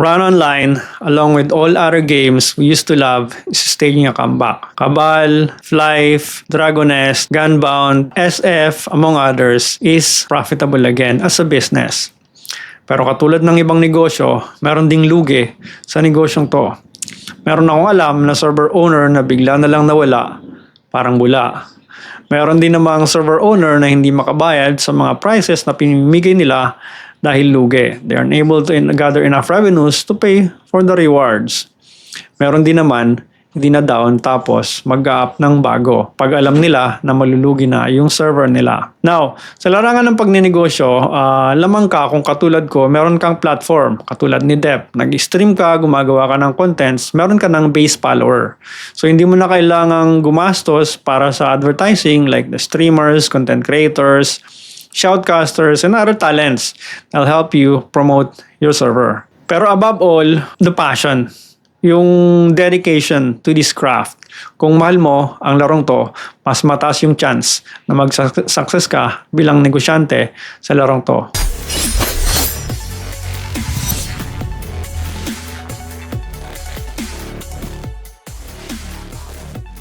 Run Online, along with all other games we used to love, is staging a comeback. Cabal, Flife, Dragonest, Gunbound, SF, among others, is profitable again as a business. Pero katulad ng ibang negosyo, meron ding lugi sa negosyong to. Meron akong alam na server owner na bigla na lang nawala, parang bula. Meron din namang server owner na hindi makabayad sa mga prices na pinimigay nila dahil lugi. They are unable to gather enough revenues to pay for the rewards. Meron din naman, hindi na down tapos mag-up ng bago pag alam nila na malulugi na yung server nila. Now, sa larangan ng pagninegosyo, lamang ka kung katulad ko, meron kang platform, katulad ni Dep. Nag-stream ka, gumagawa ka ng contents, meron ka ng base follower. So, hindi mo na kailangang gumastos para sa advertising like the streamers, content creators, shoutcasters, and other talents that'll help you promote your server. Pero above all, the passion. Yung dedication to this craft. Kung mahal mo ang larong to, mas mataas yung chance na mag-success ka bilang negosyante sa larong to.